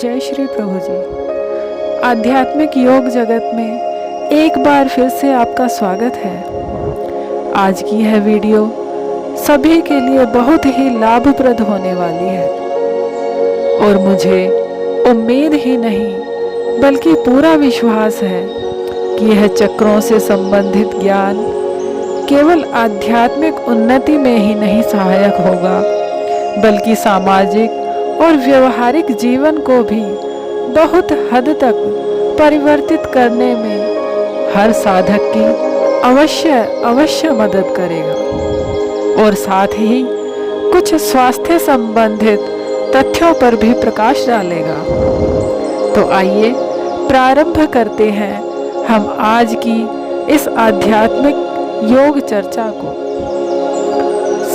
जय श्री प्रभु जी। आध्यात्मिक योग जगत में एक बार फिर से आपका स्वागत है। आज की यह वीडियो सभी के लिए बहुत ही लाभप्रद होने वाली है और मुझे उम्मीद ही नहीं बल्कि पूरा विश्वास है कि यह चक्रों से संबंधित ज्ञान केवल आध्यात्मिक उन्नति में ही नहीं सहायक होगा बल्कि सामाजिक और व्यवहारिक जीवन को भी बहुत हद तक परिवर्तित करने में हर साधक की अवश्य मदद करेगा और साथ ही कुछ स्वास्थ्य संबंधित तथ्यों पर भी प्रकाश डालेगा। तो आइए प्रारंभ करते हैं हम आज की इस आध्यात्मिक योग चर्चा को।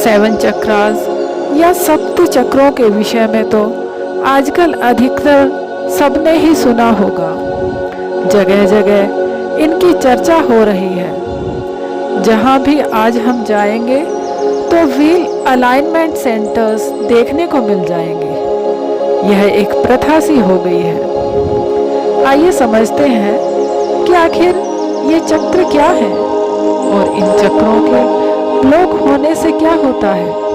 7 चक्रास या सप्त चक्रों के विषय में तो आजकल अधिकतर सबने ही सुना होगा। जगह जगह इनकी चर्चा हो रही है। जहाँ भी आज हम जाएंगे तो व्हील अलाइनमेंट सेंटर्स देखने को मिल जाएंगे। यह एक प्रथा सी हो गई है। आइए समझते हैं कि आखिर ये चक्र क्या है और इन चक्रों के ब्लॉक होने से क्या होता है।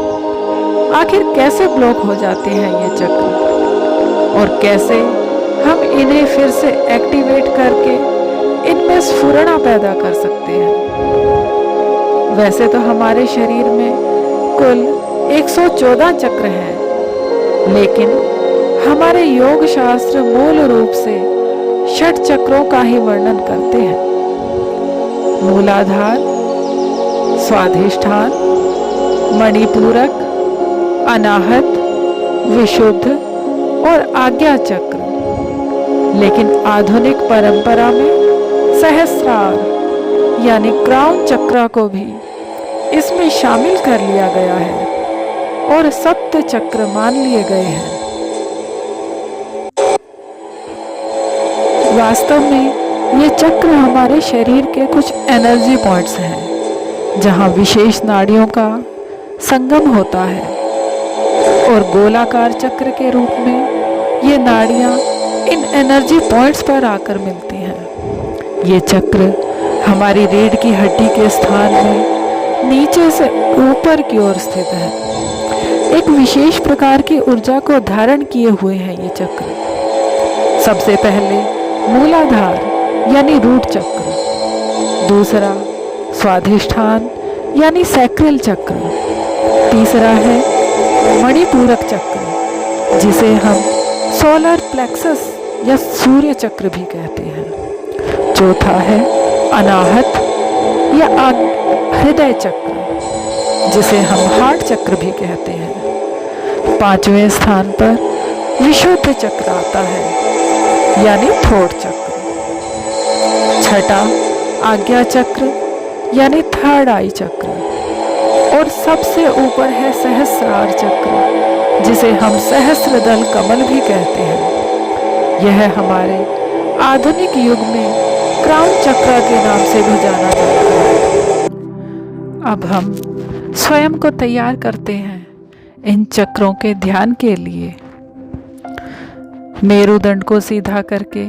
आखिर कैसे ब्लॉक हो जाते हैं ये चक्र और कैसे हम इन्हें फिर से एक्टिवेट करके इनमें स्फुरना पैदा कर सकते हैं। वैसे तो हमारे शरीर में कुल 114 चक्र हैं, लेकिन हमारे योग शास्त्र मूल रूप से 6 चक्रों का ही वर्णन करते हैं। मूलाधार, स्वाधिष्ठान, मणिपूरक, अनाहत, विशुद्ध और आज्ञा चक्र। लेकिन आधुनिक परंपरा में सहस्रार यानी क्राउन चक्र को भी इसमें शामिल कर लिया गया है और सप्त चक्र मान लिए गए हैं। वास्तव में ये चक्र हमारे शरीर के कुछ एनर्जी पॉइंट्स हैं जहाँ विशेष नाड़ियों का संगम होता है और गोलाकार चक्र के रूप में ये नाड़ियाँ इन एनर्जी पॉइंट्स पर आकर मिलती हैं। ये चक्र हमारी रीढ़ की हड्डी के स्थान में नीचे से ऊपर की ओर स्थित है। एक विशेष प्रकार की ऊर्जा को धारण किए हुए हैं ये चक्र। सबसे पहले मूलाधार यानी रूट चक्र, दूसरा स्वाधिष्ठान यानी सैक्रल चक्र, तीसरा है मणिपूरक चक्र जिसे हम सोलर प्लेक्सस या सूर्य चक्र भी कहते हैं, चौथा है अनाहत या हृदय चक्र जिसे हम हार्ट चक्र भी कहते हैं, 5वें स्थान पर विशुद्ध चक्र आता है यानी थ्रोट चक्र, 6ठा आज्ञा चक्र यानी थर्ड आई चक्र और सबसे ऊपर है सहस्रार चक्र जिसे हम सहस्रदल कमल भी कहते हैं। यह हमारे आधुनिक युग में क्राउन चक्र के नाम से भी जाना जाता है। अब हम स्वयं को तैयार करते हैं इन चक्रों के ध्यान के लिए। मेरुदंड को सीधा करके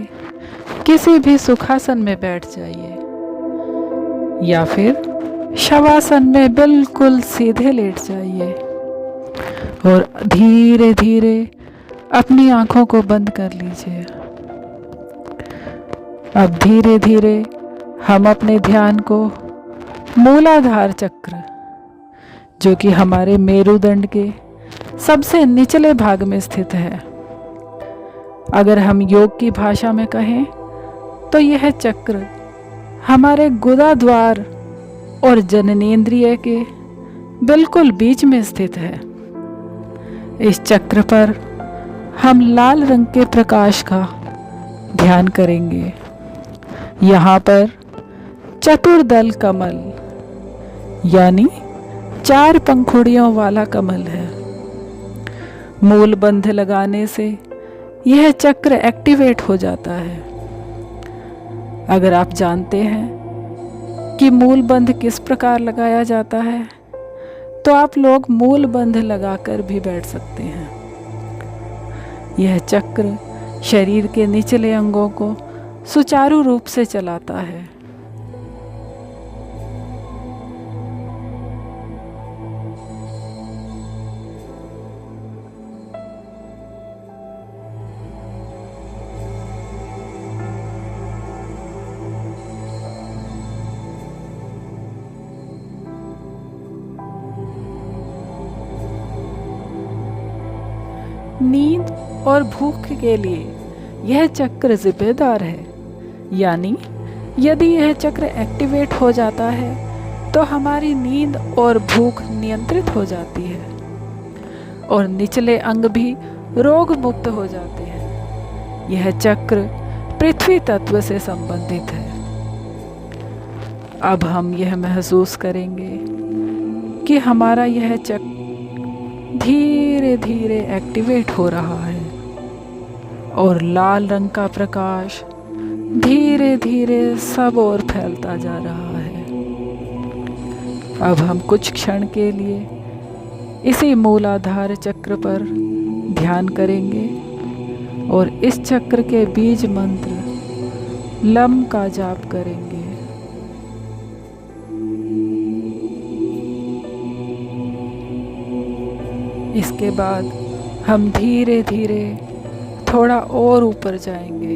किसी भी सुखासन में बैठ जाइए या फिर शवासन में बिल्कुल सीधे लेट जाइए और धीरे धीरे अपनी आंखों को बंद कर लीजिए। अब धीरे धीरे हम अपने ध्यान को मूलाधार चक्र जो कि हमारे मेरुदंड के सबसे निचले भाग में स्थित है, अगर हम योग की भाषा में कहें तो यह चक्र हमारे गुदा द्वार और जननेंद्रिय के बिल्कुल बीच में स्थित है। इस चक्र पर हम लाल रंग के प्रकाश का ध्यान करेंगे। यहाँ पर चतुर्दल कमल यानी 4 पंखुड़ियों वाला कमल है। मूल बंध लगाने से यह चक्र एक्टिवेट हो जाता है। अगर आप जानते हैं कि मूल बंध किस प्रकार लगाया जाता है तो आप लोग मूल बंध लगाकर भी बैठ सकते हैं। यह चक्र शरीर के निचले अंगों को सुचारू रूप से चलाता है। नींद और भूख के लिए यह चक्र जिम्मेदार है, यानी यदि यह चक्र एक्टिवेट हो जाता है तो हमारी नींद और भूख नियंत्रित हो जाती है और निचले अंग भी रोग मुक्त हो जाते हैं। यह चक्र पृथ्वी तत्व से संबंधित है। अब हम यह महसूस करेंगे कि हमारा यह चक्र धीरे धीरे एक्टिवेट हो रहा है और लाल रंग का प्रकाश धीरे धीरे सब ओर फैलता जा रहा है। अब हम कुछ क्षण के लिए इसी मूलाधार चक्र पर ध्यान करेंगे और इस चक्र के बीज मंत्र लम का जाप करेंगे। इसके बाद हम धीरे धीरे थोड़ा और ऊपर जाएंगे।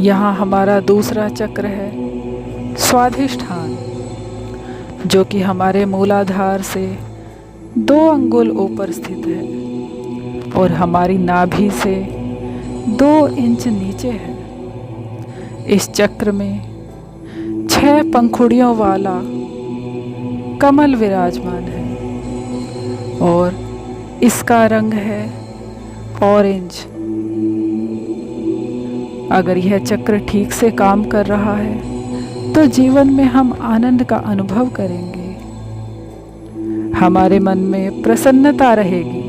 यहाँ हमारा दूसरा चक्र है स्वाधिष्ठान, जो कि हमारे मूलाधार से 2 अंगुल ऊपर स्थित है और हमारी नाभि से 2 इंच नीचे है। इस चक्र में 6 पंखुड़ियों वाला कमल विराजमान है और इसका रंग है ऑरेंज। अगर यह चक्र ठीक से काम कर रहा है तो जीवन में हम आनंद का अनुभव करेंगे। हमारे मन में प्रसन्नता रहेगी।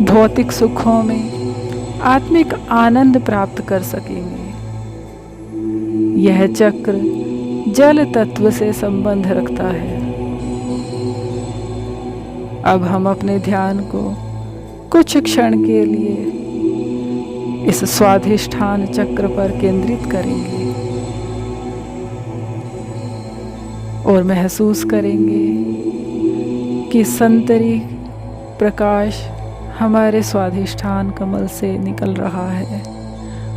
भौतिक सुखों में आत्मिक आनंद प्राप्त कर सकेंगे। यह चक्र जल तत्व से संबंध रखता है। अब हम अपने ध्यान को कुछ क्षण के लिए इस स्वाधिष्ठान चक्र पर केंद्रित करेंगे और महसूस करेंगे कि संतरी प्रकाश हमारे स्वाधिष्ठान कमल से निकल रहा है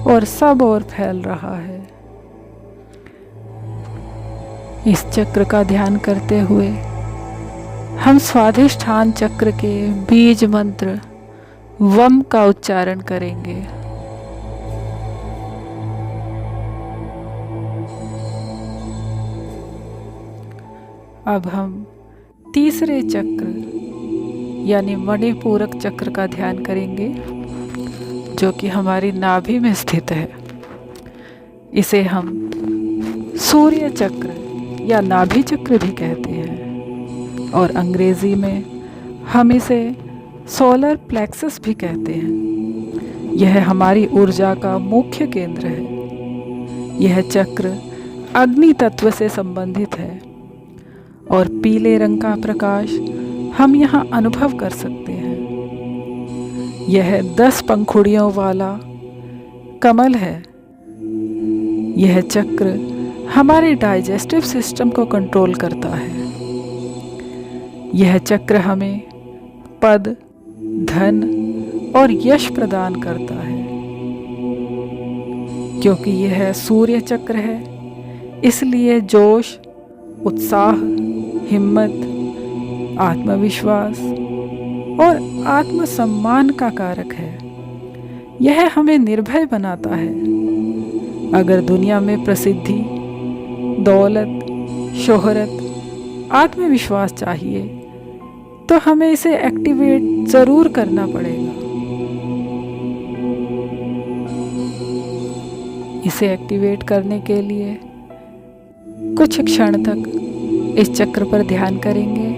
और सब ओर फैल रहा है। इस चक्र का ध्यान करते हुए हम स्वाधिष्ठान चक्र के बीज मंत्र वम का उच्चारण करेंगे। अब हम तीसरे चक्र यानी मणिपूरक चक्र का ध्यान करेंगे, जो कि हमारी नाभि में स्थित है। इसे हम सूर्य चक्र या नाभि चक्र भी कहते हैं और अंग्रेजी में हम इसे सोलर प्लेक्सस भी कहते हैं। यह हमारी ऊर्जा का मुख्य केंद्र है। यह चक्र अग्नि तत्व से संबंधित है और पीले रंग का प्रकाश हम यहाँ अनुभव कर सकते हैं। यह 10 पंखुड़ियों वाला कमल है। यह चक्र हमारे डाइजेस्टिव सिस्टम को कंट्रोल करता है। यह चक्र हमें पद, धन और यश प्रदान करता है। क्योंकि यह सूर्य चक्र है, इसलिए जोश, उत्साह, हिम्मत, आत्मविश्वास और आत्मसम्मान का कारक है। यह हमें निर्भय बनाता है। अगर दुनिया में प्रसिद्धि, दौलत, शोहरत, आत्मविश्वास चाहिए तो हमें इसे एक्टिवेट जरूर करना पड़ेगा। इसे एक्टिवेट करने के लिए कुछ क्षण तक इस चक्र पर ध्यान करेंगे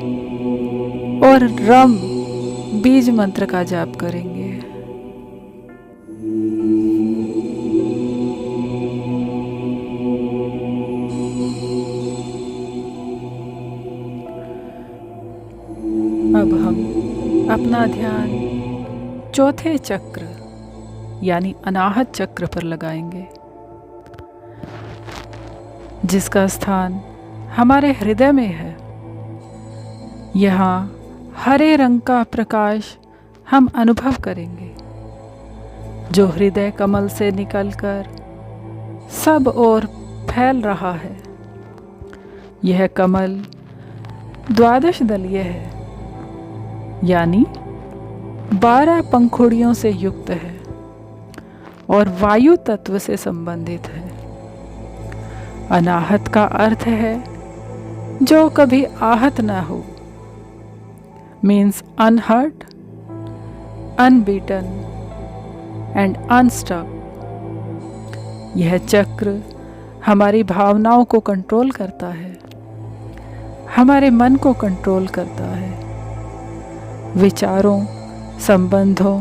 और रम बीज मंत्र का जाप करेंगे। अब हम अपना ध्यान चौथे चक्र यानी अनाहत चक्र पर लगाएंगे, जिसका स्थान हमारे हृदय में है। यहाँ हरे रंग का प्रकाश हम अनुभव करेंगे, जो हृदय कमल से निकलकर सब ओर फैल रहा है। यह कमल 12 दलीय है, यानी 12 पंखुड़ियों से युक्त है और वायु तत्व से संबंधित है। अनाहत का अर्थ है जो कभी आहत न हो, means unhurt, unbeaten and unstuck. यह चक्र हमारी भावनाओं को कंट्रोल करता है, हमारे मन को कंट्रोल करता है, विचारों, संबंधों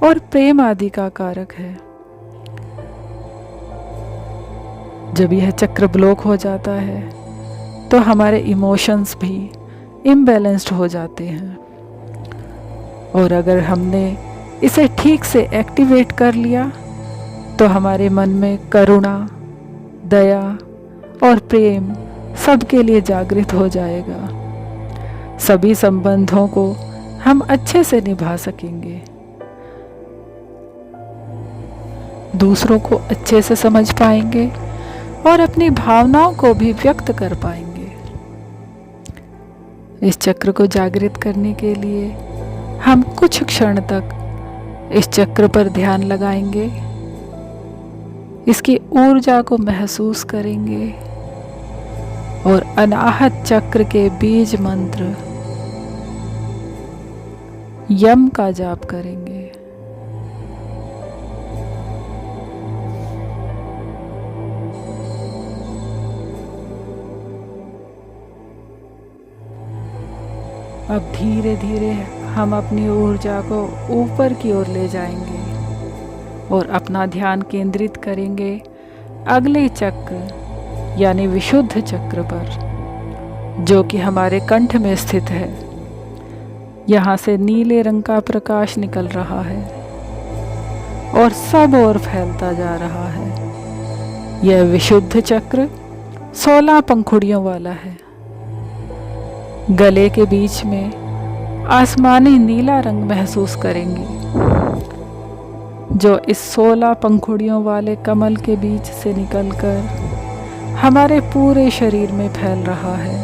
और प्रेम आदि का कारक है। जब यह चक्र ब्लॉक हो जाता है तो हमारे इमोशंस भी इम्बैलेंस्ड हो जाते हैं, और अगर हमने इसे ठीक से एक्टिवेट कर लिया तो हमारे मन में करुणा, दया और प्रेम सबके लिए जागृत हो जाएगा। सभी संबंधों को हम अच्छे से निभा सकेंगे, दूसरों को अच्छे से समझ पाएंगे और अपनी भावनाओं को भी व्यक्त कर पाएंगे। इस चक्र को जागृत करने के लिए हम कुछ क्षण तक इस चक्र पर ध्यान लगाएंगे, इसकी ऊर्जा को महसूस करेंगे और अनाहत चक्र के बीज मंत्र यम का जाप करेंगे। अब धीरे धीरे हम अपनी ऊर्जा को ऊपर की ओर ले जाएंगे और अपना ध्यान केंद्रित करेंगे अगले चक्र यानी विशुद्ध चक्र पर, जो कि हमारे कंठ में स्थित है। यहाँ से नीले रंग का प्रकाश निकल रहा है और सब ओर फैलता जा रहा है। यह विशुद्ध चक्र 16 पंखुड़ियों वाला है। गले के बीच में आसमानी नीला रंग महसूस करेंगे, जो इस 16 पंखुड़ियों वाले कमल के बीच से निकलकर हमारे पूरे शरीर में फैल रहा है।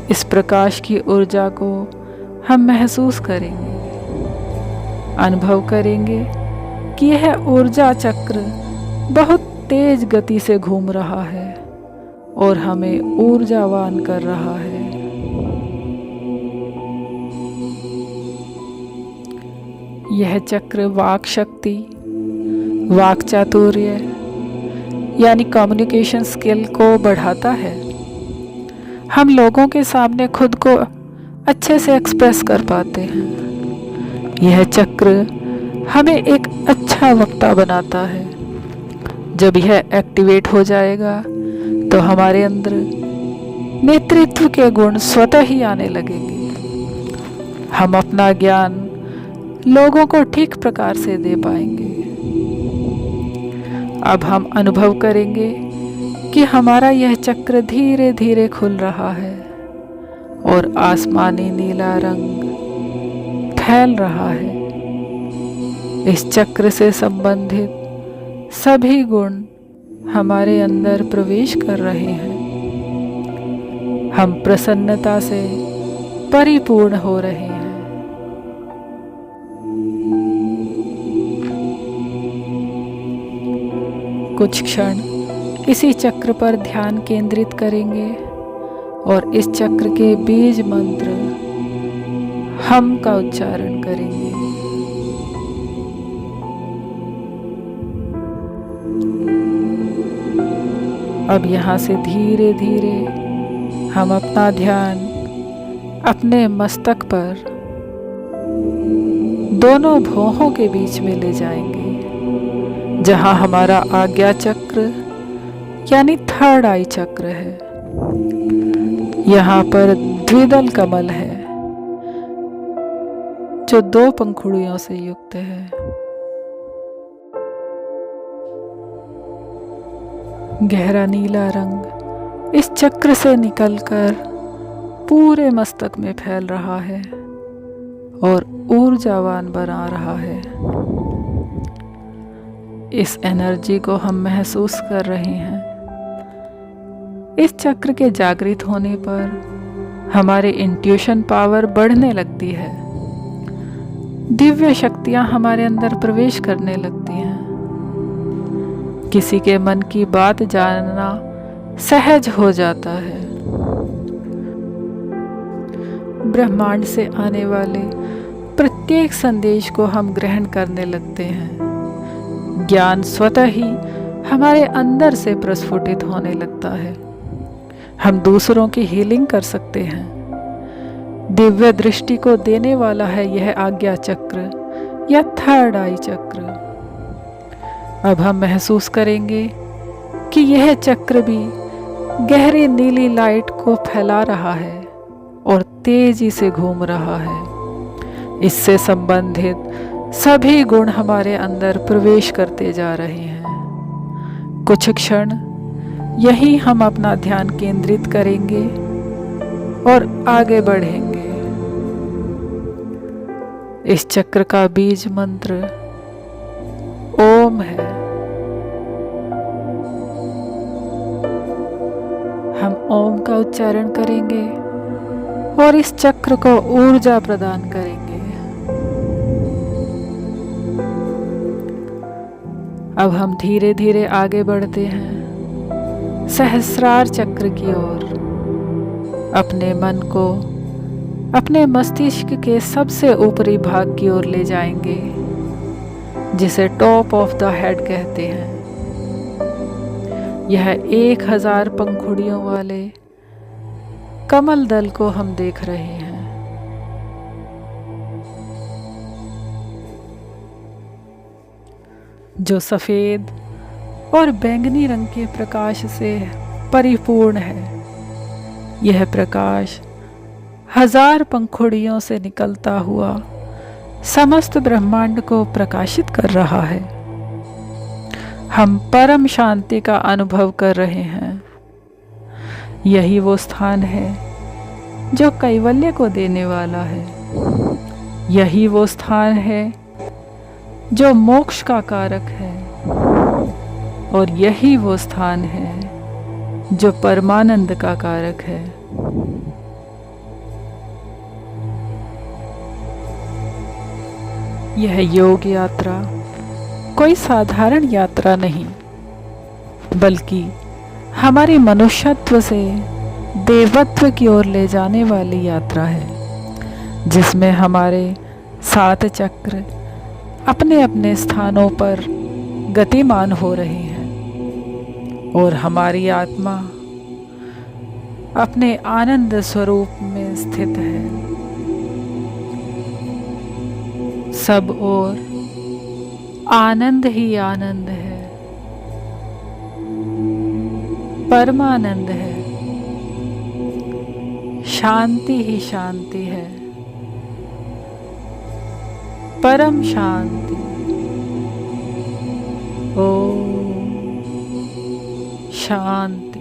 इस प्रकाश की ऊर्जा को हम महसूस करेंगे, अनुभव करेंगे कि यह ऊर्जा चक्र बहुत तेज गति से घूम रहा है और हमें ऊर्जावान कर रहा है। यह चक्र वाक शक्ति, वाक चातुर्य यानी कम्युनिकेशन स्किल को बढ़ाता है। हम लोगों के सामने खुद को अच्छे से एक्सप्रेस कर पाते हैं। यह चक्र हमें एक अच्छा वक्ता बनाता है। जब यह एक्टिवेट हो जाएगा तो हमारे अंदर नेतृत्व के गुण स्वतः ही आने लगेंगे। हम अपना ज्ञान लोगों को ठीक प्रकार से दे पाएंगे। अब हम अनुभव करेंगे कि हमारा यह चक्र धीरे धीरे खुल रहा है और आसमानी नीला रंग फैल रहा है। इस चक्र से संबंधित सभी गुण हमारे अंदर प्रवेश कर रहे हैं। हम प्रसन्नता से परिपूर्ण हो रहे हैं। कुछ क्षण इसी चक्र पर ध्यान केंद्रित करेंगे और इस चक्र के बीज मंत्र हम का उच्चारण करेंगे। अब यहाँ से धीरे धीरे हम अपना ध्यान अपने मस्तक पर दोनों भौहों के बीच में ले जाएंगे, जहाँ हमारा आज्ञा चक्र यानी थर्ड आई चक्र है। यहाँ पर द्विदल कमल है जो 2 पंखुड़ियों से युक्त है। गहरा नीला रंग इस चक्र से निकलकर पूरे मस्तक में फैल रहा है और ऊर्जावान बना रहा है। इस एनर्जी को हम महसूस कर रहे हैं। इस चक्र के जागृत होने पर हमारे इंट्यूशन पावर बढ़ने लगती है। दिव्य शक्तियां हमारे अंदर प्रवेश करने लगती हैं। किसी के मन की बात जानना सहज हो जाता है। ब्रह्मांड से आने वाले प्रत्येक संदेश को हम ग्रहण करने लगते हैं। ज्ञान स्वतः ही हमारे अंदर से प्रस्फुटित होने लगता है। हम दूसरों की हीलिंग कर सकते हैं। दिव्य दृष्टि को देने वाला है यह आज्ञा चक्र या थर्ड आई चक्र। अब हम महसूस करेंगे कि यह चक्र भी गहरी नीली लाइट को फैला रहा है और तेजी से घूम रहा है। इससे संबंधित सभी गुण हमारे अंदर प्रवेश करते जा रहे हैं। कुछ क्षण यही हम अपना ध्यान केंद्रित करेंगे और आगे बढ़ेंगे। इस चक्र का बीज मंत्र ओम है। हम ओम का उच्चारण करेंगे और इस चक्र को ऊर्जा प्रदान करेंगे। अब हम धीरे धीरे आगे बढ़ते हैं सहस्रार चक्र की ओर। अपने मन को अपने मस्तिष्क के सबसे ऊपरी भाग की ओर ले जाएंगे, जिसे टॉप ऑफ द हेड कहते हैं। यह 1000 पंखुड़ियों वाले कमल दल को हम देख रहे हैं। जो सफेद और बैंगनी रंग के प्रकाश से परिपूर्ण है। यह प्रकाश 1000 पंखुड़ियों से निकलता हुआ समस्त ब्रह्मांड को प्रकाशित कर रहा है। हम परम शांति का अनुभव कर रहे हैं। यही वो स्थान है जो कैवल्य को देने वाला है। यही वो स्थान है जो मोक्ष का कारक है और यही वो स्थान है जो परमानंद का कारक है। यह योग यात्रा कोई साधारण यात्रा नहीं, बल्कि हमारी मनुष्यत्व से देवत्व की ओर ले जाने वाली यात्रा है, जिसमें हमारे 7 चक्र अपने अपने स्थानों पर गतिमान हो रहे हैं और हमारी आत्मा अपने आनंद स्वरूप में स्थित है। सब ओर आनंद ही आनंद है, परमानंद है, शांति ही शांति है, परम शांति। ओम शांति।